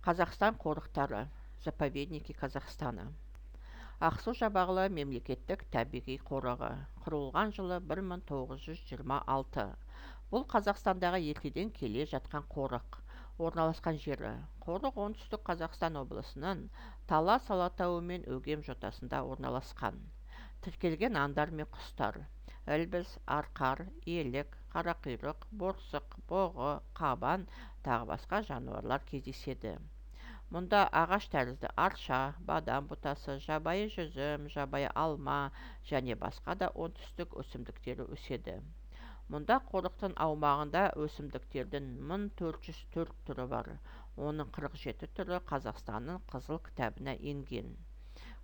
Қазақстан қорықтары, заповедники Казахстана. Ақсу-Жабағылы мемлекеттік табиғи қорығы құрылған жылы 1926. Бұл Қазақстандағы ертеден келе жатқан қорық. Орналасқан жері қорық оңтүстік Қазақстан облысының Талас Алатауы мен Өгем жотасында орналасқан. Тіркелген аңдар мен құстар: ілбіс, арқар, елік, қарақұйрық, борсық, боғы, қабан тағы басқа жануарлар кездеседі. Мұнда ағаш тәрізді арша, бадам бұтасы, жабайы жүзім, жабайы алма және басқа да оңтүстік өсімдіктері өседі. Мұнда қорықтың аумағында өсімдіктердің 1404 түрі бар. Оның 47 түрі Қазақстанның қызыл кітабына енген.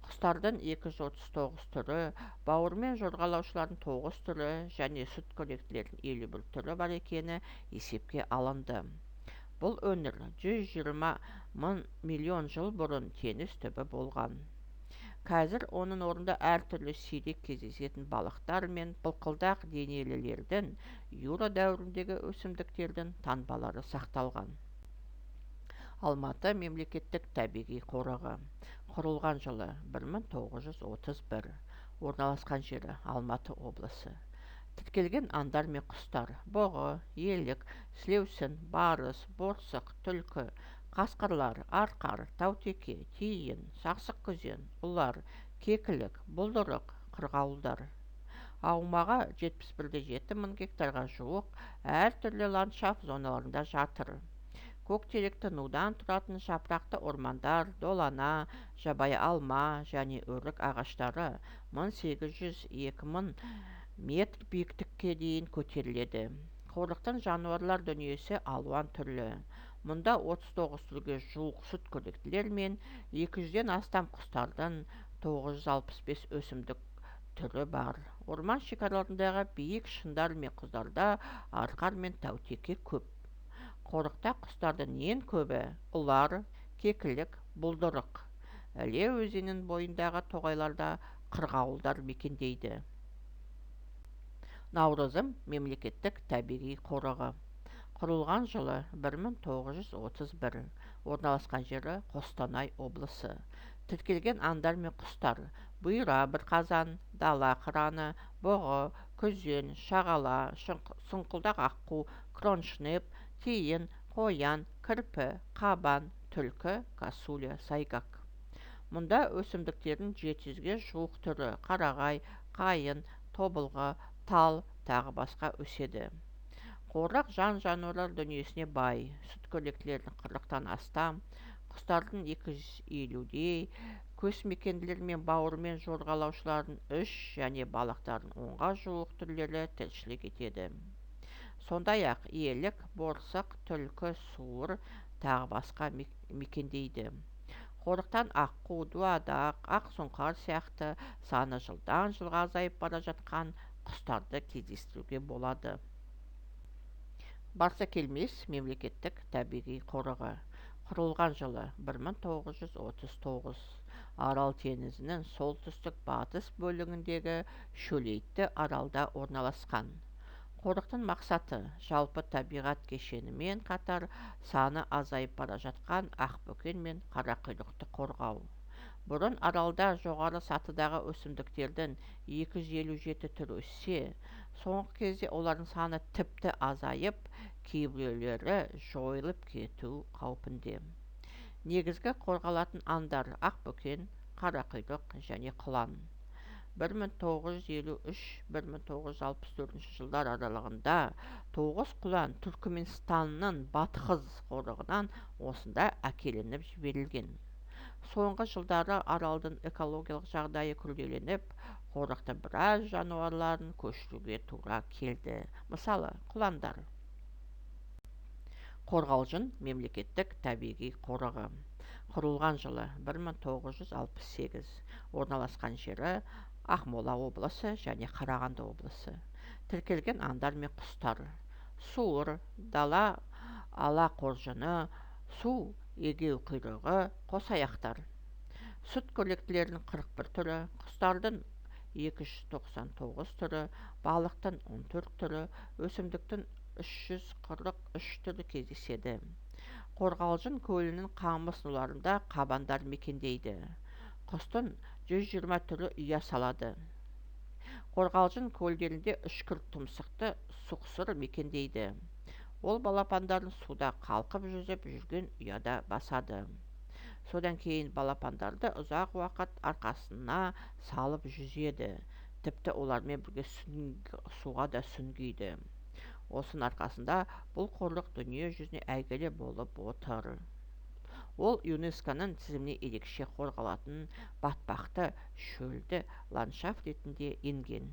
Құстардың 239 түрі, бауырмен жорғалаушылардың 9 түрі және сүтқоректілердің 51 түрі бар екені есепке алынды. Бұл өңір 120 миллион жыл бұрын теңіз түбі болған. Қазір оның орнында әртүрлі сирек кездесетін балықтар мен былқылдақ денелілердің юра дәуіріндегі өсімдіктердің таңбалары сақталған. Алматы мемлекеттік табиғи қорығы құрылған жылы 1931. Орналасқан жері Алматы облысы. Тіркелген аңдар мен құстар: боғы, елік, сілеусін, барыс, борсық, түлкі, қасқырлар, арқар, таутеке, тиін, сақсық күзен, ұлар, кекілік, бұлдырық, қырғауылдар. Аумағы 71,7 мың гектарға жуық әртүрлі ландшафт зоналарында жатыр. Көктеректі нудан тұратын жапырақты ормандар, долана, жабайы алма және өрік ағаштары 1800-2000 метр биіктікке дейін көтеріледі. Қорықтың жануарлар дүниесі алуан түрлі. Мұнда 39 түрге жуық сүтқоректілер мен 200-ден астам құстардың 965 өсімдік түрі бар. Орман шекараларындағы биік шыңдар мен құздарда арқар мен таутеке көп. Қорықта құстардың ең көбі ұлар, кекілік, бұлдырық. Іле өзенінің бойындағы тоғайларда қырғауылдар мекендейді. Наурызым мемлекеттік табиғи қорығы құрылған жылы 1931. Орналасқан жері Қостанай облысы. Тіркелген аңдар мен құстар: бұйра бірқазан, дала қыраны, бұғы, күзен, шағала, сұңқылдақ аққу, кроншнеп, тиін, қоян, кірпі, қабан, түлкі, косуля, сайгак. Мұнда өсімдіктердің 700-ге жуық түрі қарағай, қайын, тобылғы, тал тағы басқа өседі. Қорық жан-жануарлар дүниесіне бай. Сүтқоректілердің 40-тан астам, құстардың 250-дей, көсмекенділер мен бауырмен жорғалаушылардың 3 және балықтардың 10-ға жуық түрлері тіршілік етеді. Сондай-ақ елік, борсық, түлкі, суыр тағы басқа мекендейді. Қорықтан аққу, дуадақ, ақсұңқар сияқты саны жылдан жылға азайып бара жатқан құстарды кездестіруге болады. Барсакелмес мемлекеттік табиғи қорығы құрылған жылы 1939. Арал теңізінің солтүстік батыс бөлігіндегі шөлейтті аралда орналасқан. Қорықтың мақсаты жалпы табиғат кешенімен қатар саны азайып бара жатқан ақбөкен мен қарақұйрықты қорғау. Бұрын аралда жоғары сатыдағы өсімдіктердің 257 түрі өссе, соңғы кезде олардың саны тіпті азайып, кейбіреулері жойылып кету қаупінде. Негізгі қорғалатын аңдар ақбөкен, қарақұйрық және құлан. 1953-1964 жылдар аралығында 9 құлан Түркіменстанның Батхыз қорығынан осында әкелініп жіберілген. Соңғы жылдары аралдың экологиялық жағдайы күрделеніп, қорықта біраз жануарларын көшіруге тура келді. Мысалы, құландар. Қорғалжын мемлекеттік табиғи қорығы құрылған жылы 1968. Орналасқан жері Ақмола облысы және Қарағанды облысы. Тіркелген аңдар мен құстар: суыр, дала ала қоржыны, су егеу құйрығы, қосаяқтар. Сүтқоректілердің 41 түрі, құстардың 299 түрі, балықтың 14 түрі, өсімдіктің 343 түрі кездеседі. Қорғалжын көлінің қамыс нуларында қабандар мекендейді. Құстың 120 түрі ұя салады. Қорғалжын көлдерінде үшкір тұмсықты сұқсыр мекендейді. Ол балапандарын суда қалқып жүзіп жүрген ұяда басады. Содан кейін балапандарды ұзақ уақыт арқасына салып жүзеді. Тіпті олармен бірге суға да сүңгиді. Осының арқасында бұл қорлық дүние жүзіне әйгілі болып отыр. Ол ЮНЕСКО-ның тізіміне ерекше қорғалатын батпақты шөлді ландшафт ретінде енген.